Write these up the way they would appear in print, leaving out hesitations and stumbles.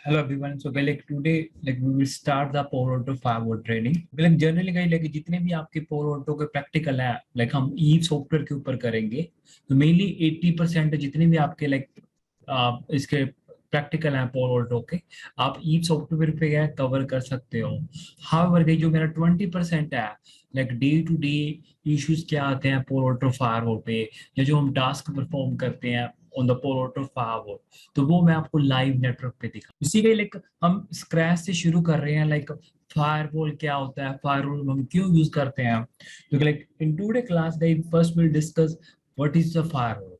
Hello everyone. So like today we will start the Palo Alto firewall training. Generally जितने भी आपके Palo Alto के practical है हम ईव सॉफ्टवेयर के ऊपर करेंगे. तो मेनली 80% जितने भी आपके इसके प्रैक्टिकल हैं Palo Alto के आप ईव सॉफ्टवेयर पे कवर कर सकते हो. हाउएवर जो मेरा 20% है डे टू डे इश्यूज क्या आते हैं Palo Alto firewall पे या जो हम टास्क परफॉर्म करते हैं on the Palo Alto firewall, तो वो मैं आपको लाइव नेटवर्क पे दिखा. इसी के हम स्क्रैच से शुरू कर रहे हैं. फायरवॉल क्या होता है, फायरवॉल हम क्यों यूज करते हैं. तो in today class first will discuss what is the firewall.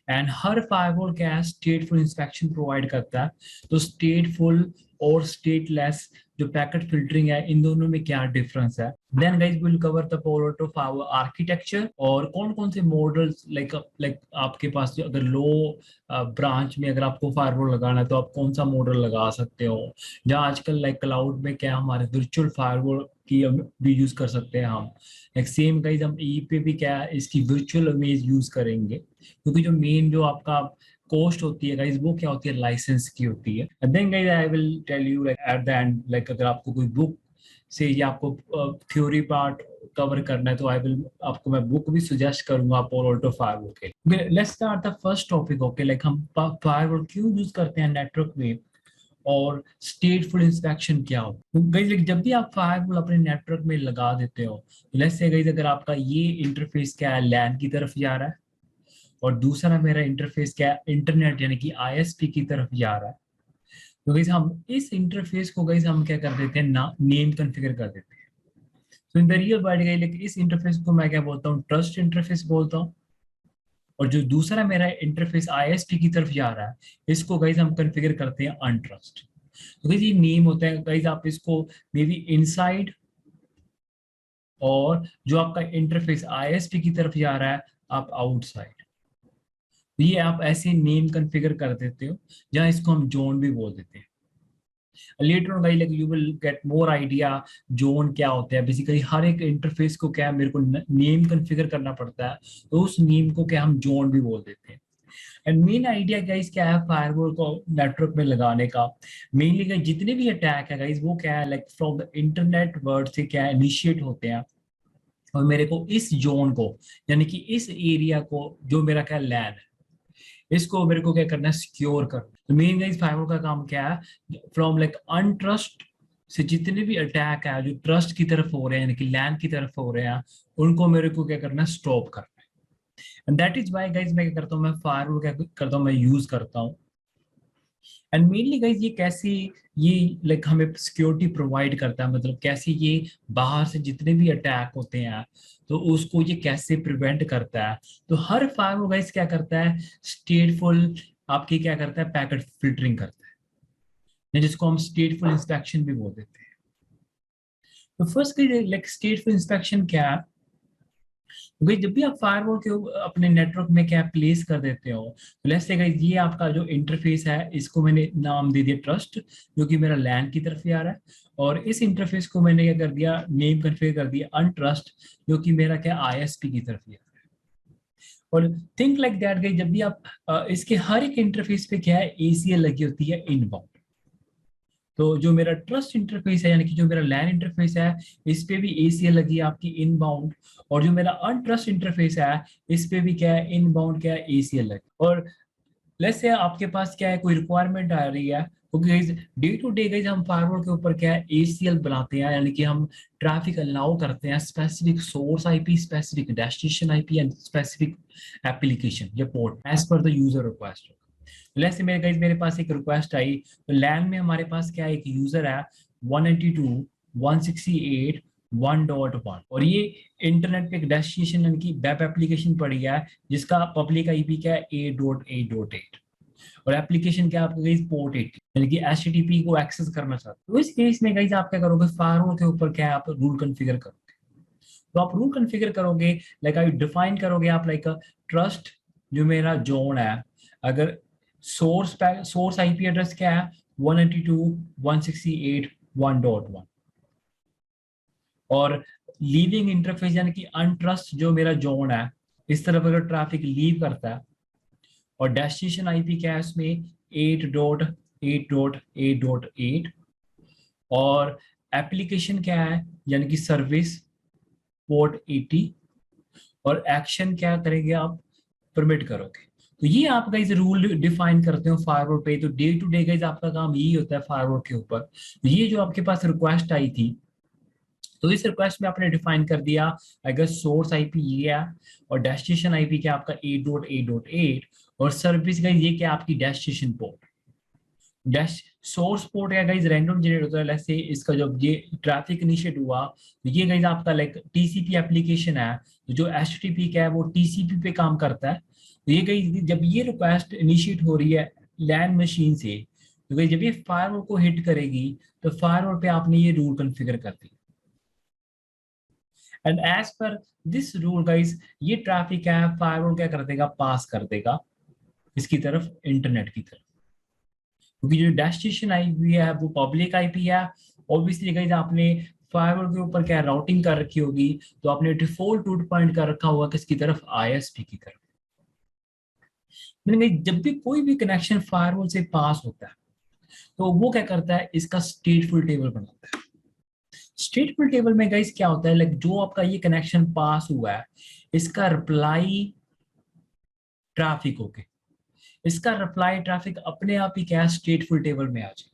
And her firewall क्या है, स्टेटफुल इंस्पेक्शन प्रोवाइड करता है. तो स्टेटफुल और स्टेटलेस जो पैकेट फिल्टरिंग है, इन दोनों में क्या डिफरेंस है. Then guys will cover the Palo Alto firewall architecture और कौन कौन से मॉडल्स आपके पास अगर लो ब्रांच में अगर आपको फायरवॉल लगाना है तो आप कौन सा मॉडल लगा सकते हो. जहाँ आजकल क्लाउड में क्या हमारे वर्चुअल फायरवॉल की भी यूज कर सकते हैं हम. सेम गाइस हम ई पे भी क्या है, इसकी वर्चुअल इमेज यूज करेंगे, क्योंकि जो मेन जो आपका कॉस्ट होती है गाइस वो क्या होती है, लाइसेंस की होती है. Then guys I will tell you at the end अगर आपको कोई बुक से या आपको थ्योरी पार्ट कवर करना है तो आई विल आपको मैं बुक भी सजेस्ट करूंगा Palo Alto firewall के. Let's start the first topic. Okay, हम फायरवॉल क्यों यूज करते हैं नेटवर्क में और स्टेटफुल इंस्पेक्शन क्या हो. तो गाइस जब भी आप फायरवॉल अपने नेटवर्क में लगा देते हो, लेट्स से गाइस अगर आपका ये इंटरफेस क्या है, लैन की तरफ जा रहा है और दूसरा मेरा इंटरफेस क्या है, इंटरनेट यानी कि आईएसपी की तरफ जा रहा है. तो गाइस हम इस इंटरफेस को गाइस हम क्या कर देते हैं ना, नेम कॉन्फ़िगर कर देते हैं. तो in the real world guys इस इंटरफेस को मैं क्या बोलता हूँ, ट्रस्ट इंटरफेस बोलता हूँ. और जो दूसरा मेरा इंटरफेस आईएसपी की तरफ जा रहा है, इसको गाइस हम कॉन्फ़िगर करते हैं अनट्रस्ट. तो गाइस ये नेम होता है गाइस, आप इसको मे बी इनसाइड और जो आपका इंटरफेस आईएसपी की तरफ जा रहा है आप आउटसाइड. तो ये आप ऐसे नेम कॉन्फ़िगर कर देते हो, जहां इसको हम जोन भी बोल देते हैं. Later on guys you will get more idea zone क्या होता है. बेसिकली हर एक इंटरफेस को क्या मेरे को नेम कॉन्फ़िगर करना पड़ता है, तो उस नेम को क्या हम जोन भी बोल देते हैं. एंड मेन आइडिया गाइस क्या है फायरवॉल को नेटवर्क में लगाने का. मेनली गाइस जितने भी अटैक है गाइस वो क्या है फ्रॉम द इंटरनेट वर्ड से क्या इनिशिएट होते हैं, और मेरे को इस जोन को यानी कि इस एरिया को जो मेरा क्या लैन है, इसको मेरे को क्या करना है, सिक्योर करना. तो मेन गाइस फायरवॉल का काम क्या है, फ्रॉम अनट्रस्ट से जितने भी अटैक है जो ट्रस्ट की तरफ हो रहे हैं यानी कि लैन की तरफ हो रहे हैं, उनको मेरे को क्या करना है, स्टॉप करना है. And that is why guys मैं क्या करता हूँ, मैं फायरवॉल क्या करता हूँ, मैं यूज करता हूँ. एंड मेनली गाइस ये कैसे ये हमें सिक्योरिटी प्रोवाइड करता है, मतलब कैसे ये बाहर से जितने भी अटैक होते हैं तो उसको ये कैसे प्रिवेंट करता है. तो हर फायरवॉल गाइस क्या करता है, स्टेटफुल आपकी क्या करता है, पैकेट फिल्टरिंग करता है, जिसको हम स्टेटफुल इंस्पेक्शन भी बोल देते हैं. तो फर्स्ट स्टेटफुल इंस्पेक्शन क्या है. तो गाइस जब भी आप फायरवॉल के अपने नेटवर्क में क्या प्लेस कर देते हो, तो लेट्स से गाइस ये आपका जो इंटरफेस है इसको मैंने नाम दे दिया ट्रस्ट, जो कि मेरा लैन की तरफ जा रहा है. और इस इंटरफेस को मैंने क्या कर दिया, नेम कॉन्फ़िगर कर दिया अनट्रस्ट, जो कि मेरा क्या आईएसपी की तरफ जा रहा है. और थिंक लाइक दैट गाइस जब भी आप इसके हर एक इंटरफेस पे क्या है, एसीएल लगी होती है इनबाउंड. तो जो मेरा ट्रस्ट इंटरफेस है यानी कि जो मेरा लैन इंटरफेस है, इस पे भी एसीएल लगी है आपकी इनबाउंड. और जो मेरा अनट्रस्ट इंटरफेस है, इस पे भी क्या है, इनबाउंड क्या है, एसीएल लगी. और लेट्स से आपके पास क्या है, कोई रिक्वायरमेंट आ रही है, क्योंकि guys day to day guys हम फायरवॉल के ऊपर क्या है, एसीएल बनाते हैं, यानी कि हम ट्रैफिक अलाउ करते हैं specific source IP, specific destination IP and specific application या port as per the user request. Let's say मेरे पास एक रिक्वेस्ट आई, तो लैन में हमारे पास क्या है, एक यूजर है 192.168.1.1 और ये इंटरनेट पे एक डेस्टिनेशन यानी कि वेब एप्लीकेशन पड़ी है, जिसका पब्लिक आईपी क्या है 8.8.8 और एप्लीकेशन क्या आपका गाइस पोर्ट 80 यानी कि एचटीटीपी को एक्सेस करना चाहते हो. तो इस केस में गाइस आप क्या करोगे, फायरवॉल के ऊपर क्या है, आप रूल कॉन्फ़िगर करोगे. तो आप रूल कॉन्फ़िगर करोगे आप डिफाइन करोगे आप ट्रस्ट जो मेरा जोन है, अगर सोर्स आईपी एड्रेस क्या है 192.168.1.1 और लीविंग इंटरफेस यानी कि अनट्रस्ट जो मेरा जोन है, इस तरफ अगर ट्रैफिक लीव करता है और डेस्टिनेशन आईपी क्या है उसमें 8.8 8.8.8 और एप्लीकेशन क्या है, यानी कि सर्विस पोर्ट 80 और एक्शन क्या करेंगे आप, परमिट करोगे। तो ये आप गाइस रूल डिफाइन करते हो फायरवॉल पे। तो डे टू डे गाइस आपका काम यही होता है फायरवॉल के ऊपर। तो ये जो आपके पास रिक्वेस्ट आई थी, तो इस रिक्वेस्ट में आपने डिफाइन कर दिया अगर सोर्स आईपी ये है और डेस्टिनेशन आईपी क्या आपका 8.8.8 और सर्विस गाइस ये क्या आपकी destination port. Dash source port या गाइस रैंडम जनरेट होता है। जैसे इसका जब ये ट्रैफिक इनिशिएट हुआ तो ये गाइस आपका लाइक टीसीपी एप्लीकेशन है, तो जो एचटीटीपी क्या है वो टीसीपी पे काम करता है। तो ये गाइस जब ये रिक्वेस्ट इनिशिएट हो रही है लैन मशीन से, तो गाइस जब ये फायरवॉल को हिट करेगी तो फायरवॉल पे आपने ये रूल कॉन्फ़िगर कर दिया and as per this rule guys ये ट्रैफिक है फायरवॉल क्या कर देगा, पास कर देगा इसकी तरफ, इंटरनेट की तरफ। क्योंकि जो डेस्टिनेशन आईपी है वो पब्लिक आईपी है। ऑब्वियसली गाइस आपने फायरवॉल के ऊपर क्या राउटिंग कर रखी होगी, तो आपने डिफॉल्ट रूट पॉइंट कर रखा होगा किसकी तरफ, आईएसपी की तरफ। मैंने जब भी कोई भी कनेक्शन फायरवॉल से पास होता है तो वो क्या करता है, इसका स्टेटफुल टेबल बनाता है। स्टेटफुल टेबल में गाइस क्या होता है, लाइक जो आपका ये कनेक्शन पास हुआ है इसका रिप्लाई ट्रैफिक होके, इसका रिप्लाई ट्रैफिक अपने आप ही क्या स्टेटफुल टेबल में आ जाएगा।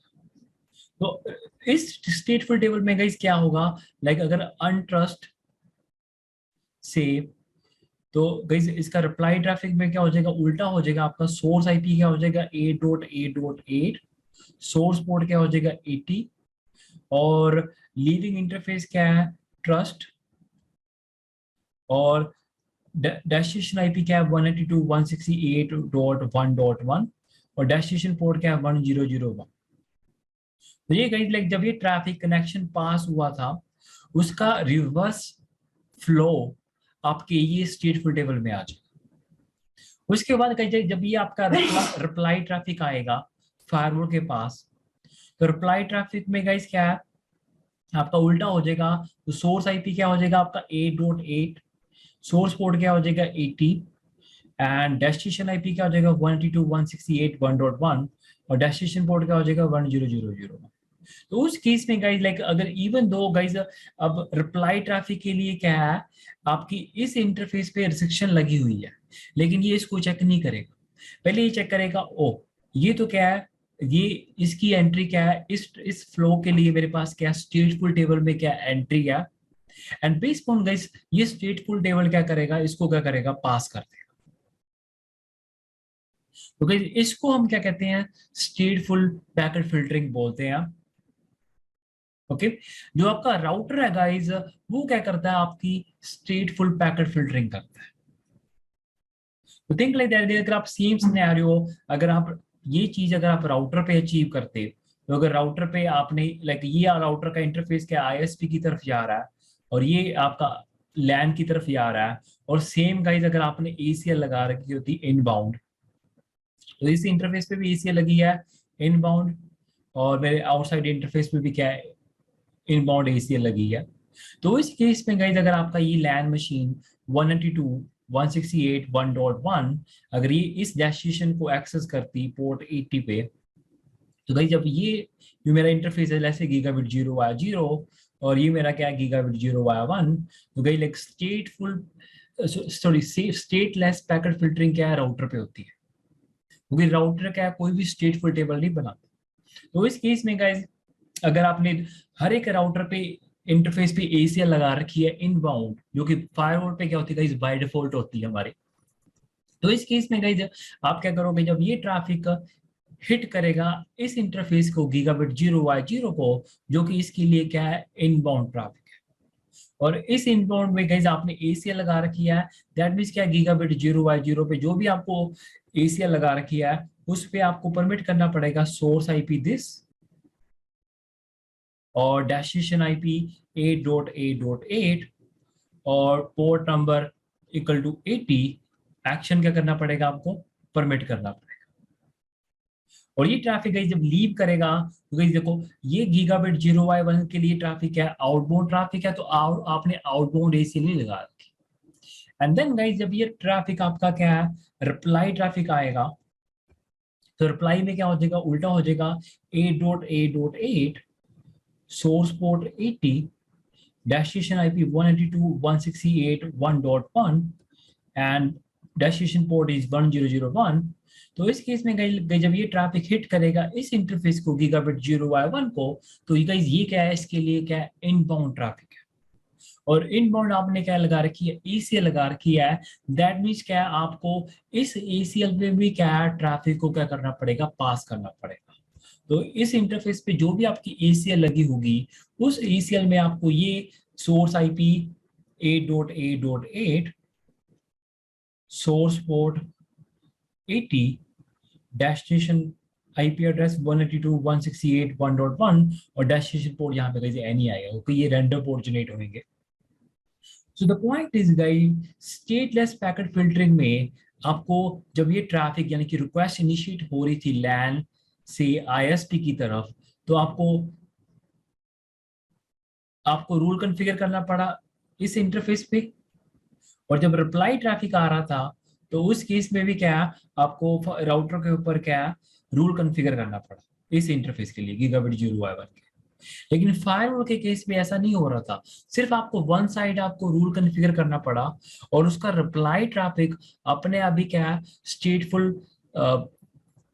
तो इस स्टेटफुल टेबल में गाइस क्या होगा, लाइक अगर अनट्रस्ट से, तो गाइस इसका रिप्लाई ट्रैफिक में क्या हो जाएगा, उल्टा हो जाएगा। आपका सोर्स आईपी क्या हो जाएगा 8.8.8, सोर्स पोर्ट क्या हो जाएगा 80 और लीविंग इंटरफेस क्या है ट्रस्ट और डेस्टिनेशन आईपी क्या है 192.168.1.1 और डेस्टिनेशन पोर्ट क्या है 1001। तो ये गाइस लाइक जब ये ट्रैफिक कनेक्शन पास हुआ था उसका रिवर्स फ्लो आपके ये स्टेटफुल टेबल में आ जाएगा। उसके बाद कहीं जब ये आपका रिप्लाई ट्रैफिक आएगा फायरवॉल के पास, तो रिप्लाई ट्रैफिक में गाइस क्या है आपका उल्टा हो जाएगा। तो सोर्स आईपी क्या हो जाएगा आपका 8.8, सोर्स पोर्ट क्या हो जाएगा 80 एंड डेस्टिनेशन आईपी क्या हो जाएगा 192.168.1.1 और डेस्टिनेशन पोर्ट क्या हो जाएगा 1000। तो उस केस में गाइस लाइक अगर इवन दो गाइस अब रिप्लाई ट्रैफिक के लिए क्या है आपकी इस इंटरफेस पे रिस्ट्रिक्शन लगी हुई है, लेकिन ये इसको चेक नहीं करेगा। पहले ये चेक करेगा ओ ये तो क्या है, ये इसकी एंट्री क्या है, इस फ्लो के लिए मेरे पास क्या स्टेटफुल टेबल में क्या एंट्री है एंड बेस्ड ऑन गाइस ये स्टेटफुल टेबल क्या करेगा, इसको क्या करेगा, पास कर देगा। तो गाइस इसको हम क्या कहते हैं, स्टेटफुल पैकेट फिल्टरिंग बोलते हैं। ओके जो आपका राउटर है गाइस वो क्या करता है, आपकी स्टेटफुल पैकेट फिल्टरिंग करता है। तो थिंक लाइक दैट, अगर आप सेम सिनेरियो अगर आप ये चीज अगर आप राउटर पे अचीव करते, तो अगर राउटर पे आपने लाइक ये राउटर का इंटरफेस क्या आईएसपी की तरफ जा रहा है और ये आपका लैन की तरफ जा रहा है और सेम गाइस अगर आपने एसीएल लगा रखी होती इनबाउंड, तो इस इंटरफेस पे भी एसीएल लगी है इनबाउंड और मेरे आउटसाइड इंटरफेस पे भी क्या है इनबाउंड एसीएल लगी है। तो इस केस में गाइस अगर आपका ये लैन मशीन 192.168.1.1 अगर ये इस डेस्टिनेशन को एक्सेस करती पोर्ट 80 पे, तो गाइस जब ये जो मेरा इंटरफेस है जैसे गीगाबिट 0 वाया 0 और ये मेरा क्या है गीगाबिट 0 वाया 1, तो guys like स्टेटफुल sorry stateless packet filtering क्या है राउटर पे होती है, क्योंकि राउटर क्या है कोई भी स्टेटफुल टेबल नहीं बनाता। तो इस केस में गाइस अगर आपने हर एक राउटर पे इंटरफेस पे एसीएल लगा रखी है इनबाउंड, जो कि फायरवॉल पे क्या होती है गाइस बाय डिफॉल्ट होती है हमारे, तो इस केस में गाइस आप क्या करोगे, जब ये ट्रैफिक हिट करेगा इस इंटरफेस को गीगाबिट 0 को, जो कि इसके लिए क्या है इनबाउंड ट्रैफिक है, और इस इनबाउंड में गाइस आपने एसीएल लगा रखी है, दैट मींस क्या गीगाबिट 0 पे जो भी आपको एसीएल लगा रखी है उस पे आपको परमिट करना पड़ेगा सोर्स आईपी दिस और डेस्टिनेशन आईपी 8.8.8 और port number equal to 80। Action क्या करना पड़ेगा आपको, परमिट करना पड़ेगा। और ये ट्रैफिक गाइस जब लीव करेगा तो गाइस देखो ये गीगाबिट 0 के लिए ट्रैफिक है, आउटबाउंड ट्रैफिक है, तो आपने आउटबाउंड एसी नहीं लगा रखी। एंड देन गाइस जब ये ट्रैफिक आपका क्या है रिप्लाई ट्रैफिक आएगा, तो रिप्लाई में क्या हो जाएगा, उल्टा हो जाएगा, a.a.8 source port 80 destination IP 192.168.1.1 and destination port is 1001। तो इस केस में जब ये ट्रैफिक हिट करेगा इस इंटरफेस को गीगाबिट 0y1 को, तो ये क्या है, इसके लिए क्या है, इनबाउंड ट्रैफिक है। और इनबाउंड आपने क्या लगा रखी है, एसीएल लगा रखी है। दैट मीन्स क्या है, आपको इस एसीएल में भी क्या है, ट्रैफिक को क्या करना पड़ेगा, पास करना पड़ेगा। तो इस इंटरफेस पे जो भी आपकी एसीएल लगी होगी, उस एसीएल में आपको ये source IP 8.8.8 source port 80 destination IP address 192.168.1.1 और डेस्टिनेशन पोर्ट यहाँ पे कहीं नहीं आएगा क्योंकि ये रैंडम पोर्ट जनरेट होंगे। So the point is guys, stateless packet filtering में आपको जब ये ट्रैफिक यानी कि रिक्वेस्ट इनिशिएट हो रही थी लैन से आईएसपी की तरफ, तो आपको रूल कॉन्फ़िगर करना पड़ा इस इंटरफेस पे। और जब रिप्लाई ट्रैफिक आ रहा था तो उस केस में भी क्या, आपको राउटर के ऊपर क्या रूल कॉन्फ़िगर करना पड़ा इस इंटरफेस के लिए गीगाबिट 0y1 के। लेकिन फायरवॉल के केस में ऐसा नहीं हो रहा था, सिर्फ आपको वन साइड आपको रूल कॉन्फ़िगर करना पड़ा और उसका रिप्लाई ट्रैफिक अपने आप ही क्या स्टेटफुल,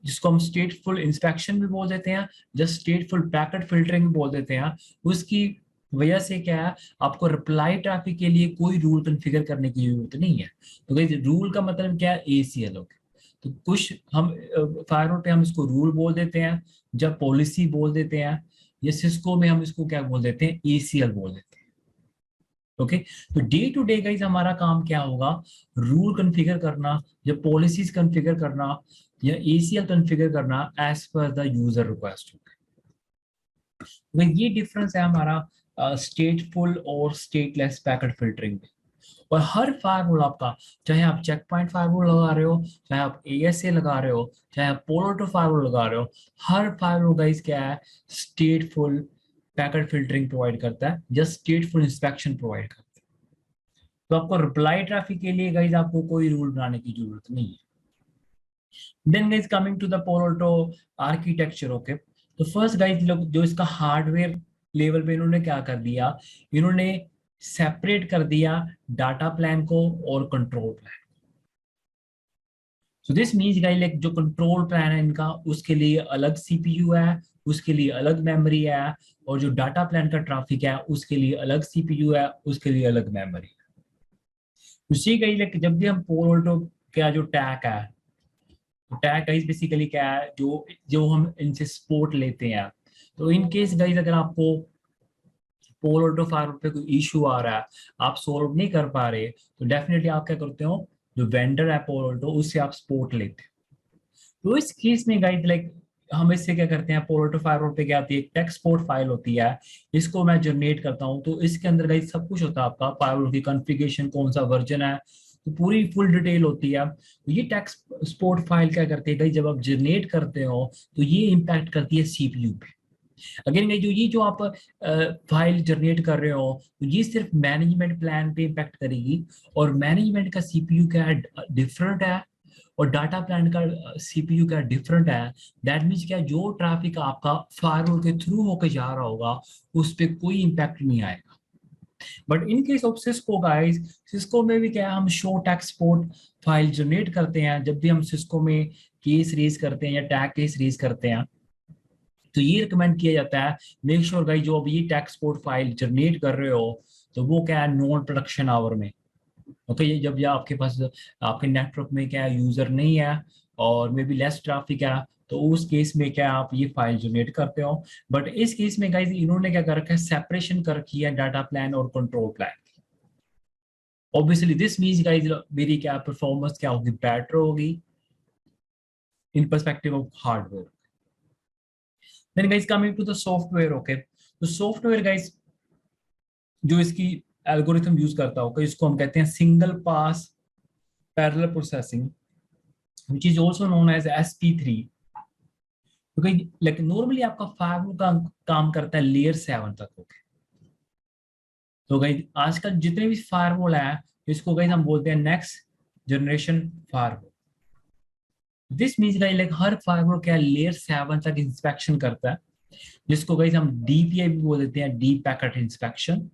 जिसको हम स्टेटफुल इंस्पेक्शन भी बोल देते हैं, जस्ट स्टेटफुल पैकेट फिल्टरिंग भी बोल देते हैं, उसकी वजह से क्या है, आपको रिप्लाई ट्रैफिक के लिए कोई रूल कॉन्फ़िगर करने की जरूरत नहीं है। तो गाइस रूल का मतलब क्या है, एसीएल। तो कुछ हम फायरवॉल पे हम इसको रूल बोल देते हैं, जब पॉलिसी बोल देते हैं, या सिस्को में हम इसको क्या बोल देते हैं, एसीएल बोल देते हैं। ओके, तो डे टू डे गाइस हमारा काम क्या होगा, रूल कॉन्फ़िगर करना या पॉलिसीज कॉन्फ़िगर करना या एसीएल कॉन्फ़िगर करना as per the user request. तो ये डिफरेंस है हमारा स्टेटफुल और स्टेटलेस पैकेट फिल्टरिंग में। और हर फायरवॉल आपका, चाहे आप चेक पॉइंट फायरवॉल लगा रहे हो, चाहे आप एएसए लगा रहे हो, चाहे आप पोलो फायरवॉल लगा रहे हो, हर फायरवॉल गाइस क्या है, स्टेटफुल पैकेट फिल्टरिंग प्रोवाइड करता है या स्टेटफुल इंस्पेक्शन प्रोवाइड करता है। तो आपको रिप्लाई ट्रैफिक के लिए गाइस आपको कोई रूल बनाने की जरूरत नहीं है। Then guys coming to the Palo architecture. Okay, तो फर्स्ट गाइस जो इसका हार्डवेयर लेवल पे इन्होंने क्या कर दिया, इन्होंने सेपरेट कर दिया डाटा प्लान को और control plan. So this means guys like जो कंट्रोल प्लान है इनका, उसके लिए अलग सीपीयू है, उसके लिए अलग मेमोरी है, और जो डाटा प्लान का ट्रैफिक है उसके लिए अलग सीपीयू है, उसके लिए अलग मेमोरी है। उसी गाइस लाइक जब भी हम पोलो का जो टैग है, तो टैग गाइस बेसिकली क्या है, जो जो हम इनसे सपोर्ट लेते हैं। तो इन केस गाइस अगर आपको पोलो फार्म पे कोई इशू आ रहा है, आप सोल्व नहीं कर पा रहे, तो डेफिनेटली आप क्या करते हो, जो वेंडर है पोलो उससे आप सपोर्ट लेते हो। तो इस केस में गाइस लाइक हम इससे क्या करते हैं, पोलो फायरवॉल पे क्या आती है, एक टेक्स्ट पोर्ट फाइल होती है, इसको मैं जनरेट करता हूँ। तो इसके अंदर गाइस सब कुछ होता है, आपका फायरवॉल की कॉन्फ़िगरेशन, कौन सा वर्जन है, तो पूरी फुल डिटेल होती है। तो ये टेक्स्ट पोर्ट फाइल क्या करती है गाइस, जब आप जनरेट करते हो तो ये इम्पैक्ट करती है सीपीयू पे। अगेन जो आप फाइल जनरेट कर रहे हो, तो ये सिर्फ मैनेजमेंट प्लान पे इम्पैक्ट करेगी, और मैनेजमेंट का सीपीयू क्या डिफरेंट है, और डाटा प्लान का सीपीयू का डिफरेंट है। दैट मीन्स क्या, जो ट्रैफिक आपका फायरवॉल के थ्रू होकर जा रहा होगा उस पर कोई इम्पैक्ट नहीं आएगा। But in case of Cisco guys, Cisco में भी क्या है, हम show text port file generate करते हैं, जब भी हम सिस्को में केस रेज करते हैं या टैग केस रेज करते हैं, तो ये रिकमेंड किया जाता है, मेक श्योर गाइस जो अभी ये टेक्स्ट पोर्ट फाइल जनरेट कर रहे हो, तो वो क्या है, नॉन प्रोडक्शन आवर में। ओके, ये जब या आपके पास आपके नेटवर्क में क्या यूजर नहीं है और मे बी लेस ट्रैफिक है, तो उस केस में क्या आप ये फाइल जनरेट करते हो। बट इस केस में गाइस इन्होंने क्या कर रखा है, सेपरेशन कर रखी है डाटा प्लान और control plane. Obviously this means guys मेरी क्या परफॉर्मेंस क्या होगी, बेटर होगी in perspective of hardware. Then guys coming to the software. Okay, तो सॉफ्टवेयर गाइस जो इसकी एल्गोरिथम यूज करता होगा, इसको हम कहते हैं single pass parallel processing, which is also known as SP3। क्योंकि लेकिन नॉर्मली आपका फायरवॉल का काम करता है लेयर 7 तक। ओके, तो गाइस आजकल जितने भी फायरवॉल है, इसको गाइस हम बोलते हैं next generation firewall. This means guys like her firewall क्या लेयर 7 तक इंस्पेक्शन करता है, जिसको गाइस हम डीपीआई भी बोल देते हैं, डीप पैकेट इंस्पेक्शन।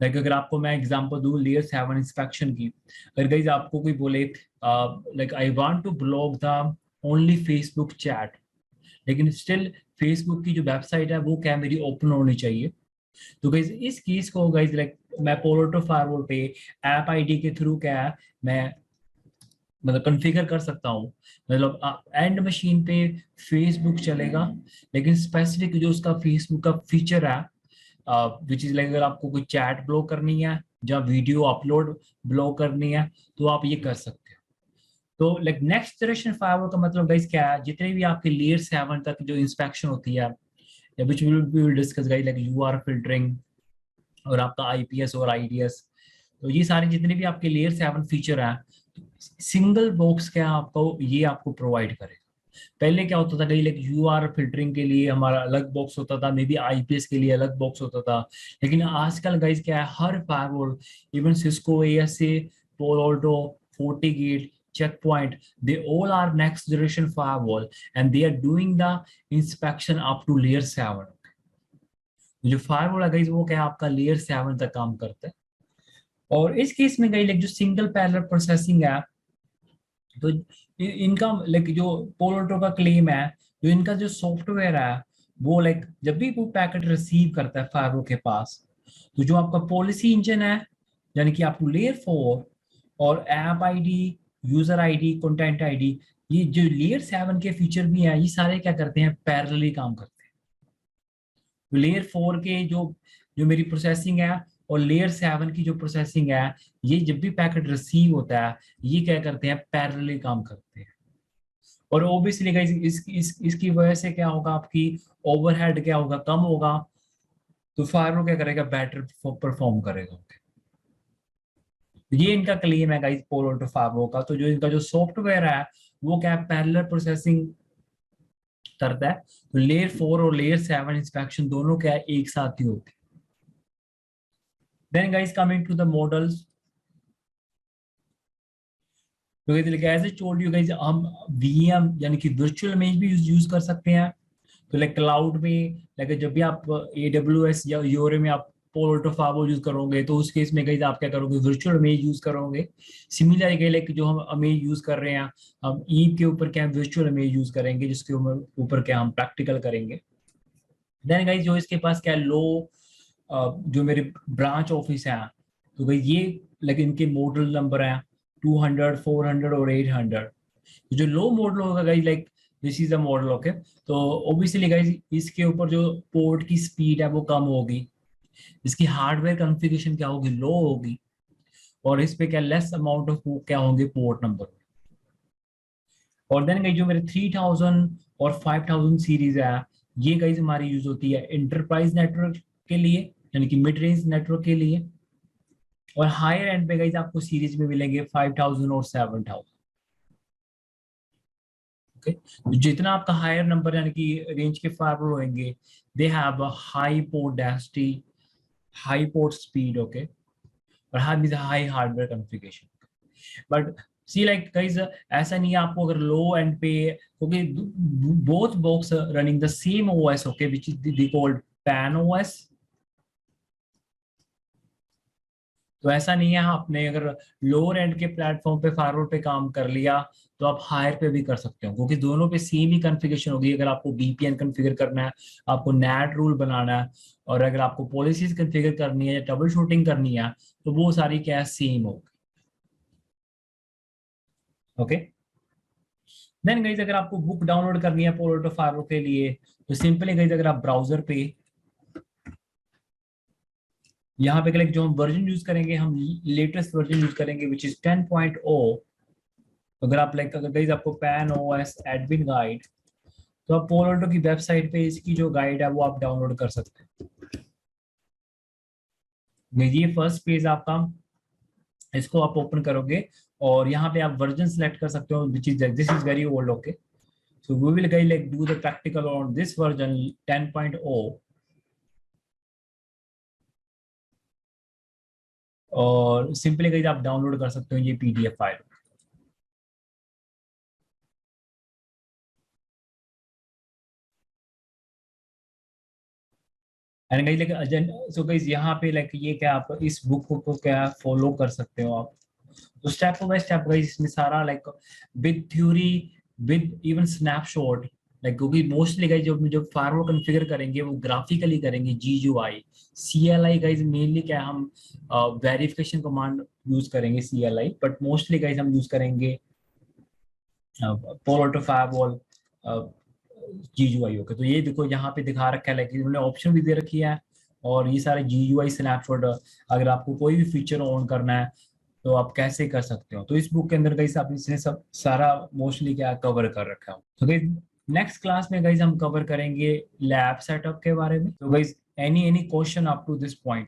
लाइक अगर आपको मैं एग्जांपल दूं लेयर 7 इंस्पेक्शन की, अगर गाइस आपको कोई बोले like I want to block the only Facebook chat, लेकिन स्टिल फेसबुक की जो वेबसाइट है वो क्या मेरी ओपन होनी चाहिए, तो गाइस इस केस को गाइस लाइक मैं पोलोटो फायरवॉल पे ऐप आईडी के थ्रू क्या है मैं मतलब कॉन्फ़िगर कर सकता हूँ। मतलब एंड मशीन पे फेसबुक चलेगा, लेकिन स्पेसिफिक जो उसका फेसबुक का फीचर है विच इज लाइक अगर आपको कोई चैट ब्लॉक करनी है या वीडियो अपलोड ब्लॉक करनी है तो आप ये कर सकते हो। तो लाइक नेक्स्ट जनरेशन फायरवॉल का मतलब गाइस क्या है, जितने भी आपके लेयर 7 तक जो इंस्पेक्शन होती है, या which will discuss guys like URL filtering और आपका आईपीएस और आईडीएस, तो ये सारे जितने भी आपके लेयर 7 फीचर हैं, सिंगल बॉक्स क्या आपको ये आपको प्रोवाइड करेगा। पहले क्या होता था कहीं लाइक यूआर फिल्टरिंग के लिए हमारा अलग बॉक्स होता था, मे बी आईपीएस के लिए अलग बॉक्स होता था, लेकिन आजकल गाइस क्या है हर firewall, even Cisco ASA, Palo Alto, FortiGate, checkpoint, they all are next generation firewall and they are doing the inspection up to layer 7। जो फायरवॉल है गाइस वो क्या है आपका लेयर 7 तक काम करता है। और इस केस में गई लाइक जो सिंगल पैरेलल प्रोसेसिंग है, तो इनका लाइक जो पोलोटो का क्लेम है, जो इनका जो सॉफ्टवेयर है वो लाइक जब भी वो पैकेट रिसीव करता है फायरवॉल के पास, तो जो आपका पॉलिसी इंजन है यानी कि आपको लेयर 4 और app ID, user ID, content ID, ये जो लेयर 7 के फीचर भी हैं ये सारे क्या करते हैं पैरेलली काम करते हैं। लेयर 4 के जो जो मेरी प्रोसेसिंग है और लेयर 7 की जो प्रोसेसिंग है, ये जब भी पैकेट रिसीव होता है ये क्या करते हैं पैरेलली काम करते हैं। और ऑब्वियसली गाइस इसकी वजह से क्या होगा आपकी ओवरहेड क्या होगा कम होगा, तो फायरवॉल क्या करेगा बेटर परफॉर्म करेगा। ये इनका क्लेम है गाइस पोलोटो फायरवॉल का। तो जो इनका जो सॉफ्टवेयर है वो क्या पैरेलल प्रोसेसिंग करता है, तो लेयर 4 और लेयर 7 इंस्पेक्शन दोनों क्या है एक साथ ही होते हैं। Then guys coming to the models, तो as I told you guys हम वीएम यानी कि वर्चुअल इमेज भी यूज कर सकते हैं। तो लाइक क्लाउड में लाइक जब भी आप एडब्ल्यूएस या यूरे में आप पोलोटो फायरवॉल यूज करोगे तो उस केस में गाइस आप क्या करोगे वर्चुअल इमेज यूज करोगे। सिमिलर लाइक जो हम इमेज यूज कर रहे हैं हम ईव के ऊपर क्या वर्चुअल इमेज यूज करेंगे, जिसके ऊपर क्या हम प्रैक्टिकल करेंगे। देन गाइस जो इसके पास क्या लो जो मेरे ब्रांच ऑफिस है, तो भाई ये लेकिन इनके मॉडल नंबर है 200, 400 और 800। जो लो मॉडल होगा guys like this is the model okay. तो ऑब्वियसली गाइस इसके ऊपर जो पोर्ट की स्पीड है वो कम होगी, इसकी हार्डवेयर कॉन्फ़िगरेशन क्या होगी लो होगी, और इस पे क्या लेस अमाउंट ऑफ क्या होंगे पोर्ट नंबर। और देन गाइस जो मेरे 3000 और 5000 सीरीज है ये गाइस हमारी यूज होती है इंटरप्राइज नेटवर्क के लिए यानी कि मिड रेंज नेटवर्क के लिए। और हायर एंड पे गाइस आपको सीरीज में मिलेंगे 5000 और 7000। ओके, तो जितना आपका हायर नंबर यानी कि रेंज के फायरवॉल होंगे they have a high port density, high port speed okay, और high hardware configuration. But see like guys ऐसा नहीं है आपको अगर लो एंड पे, क्योंकि both box running the same OS okay which is the called PAN OS. तो ऐसा नहीं है आपने अगर लोअर एंड के प्लेटफॉर्म पे फायरवॉल पे काम कर लिया तो आप हायर पे भी कर सकते हो, क्योंकि दोनों पे सेम ही कॉन्फ़िगरेशन होगी। अगर आपको वीपीएन कॉन्फ़िगर करना है, आपको नेट रूल बनाना है, और अगर आपको पॉलिसीज कॉन्फ़िगर करनी है या ट्रबल शूटिंग करनी है तो वो सारी क्या सेम होगी। ओके, देन गाइस अगर आपको बुक डाउनलोड करनी है पोलोटो फायरवॉल के लिए तो सिंपली गाइस अगर आप ब्राउजर पे यहाँ पे जो हम वर्जन यूज करेंगे हम लेटेस्ट वर्जन यूज करेंगे विच इज 10.0। अगर आप लाइक अगर गाइस आपको पैन ओएस एडमिन गाइड, तो आप पोलोटो की वेबसाइट पे इसकी जो गाइड है वो आप डाउनलोड कर सकते हैं। ये फर्स्ट पेज आपका, इसको आप ओपन करोगे और यहाँ पे आप वर्जन सेलेक्ट कर सकते हो which is this is very old okay. So we will guys like do the practical on this version 10.0, और सिंपली गाइस आप डाउनलोड कर सकते हो ये PDF file. And guys like so guys यहाँ पे लाइक ये क्या आप इस बुक को क्या फॉलो कर सकते हो आप। तो स्टेप बाय स्टेप गाइस इसमें सारा like with theory with even snapshot, like क्योंकि मोस्टली गाइस जब फार्मर कॉन्फ़िगर करेंगे वो ग्राफिकली करेंगे जीयूआई। सीएलआई गाइस मेनली क्या हम वेरिफिकेशन कमांड यूज करेंगे सीएलआई, बट मोस्टली गाइस हम यूज करेंगे Palo Alto firewall GUI. Okay, तो ये देखो यहाँ पे दिखा रखा है, लाइक उन्होंने ऑप्शन भी दे रखी है और ये सारे जीयूआई स्नैपशॉट अगर आपको कोई भी फीचर ऑन करना है तो आप कैसे कर सकते हो। तो इस बुक के अंदर गाइस आप इसने सब सारा मोस्टली क्या कवर कर रखा है। तो गाइस नेक्स्ट क्लास में गाइस हम कवर करेंगे लैब सेटअप के बारे में। तो guys any question up to this point.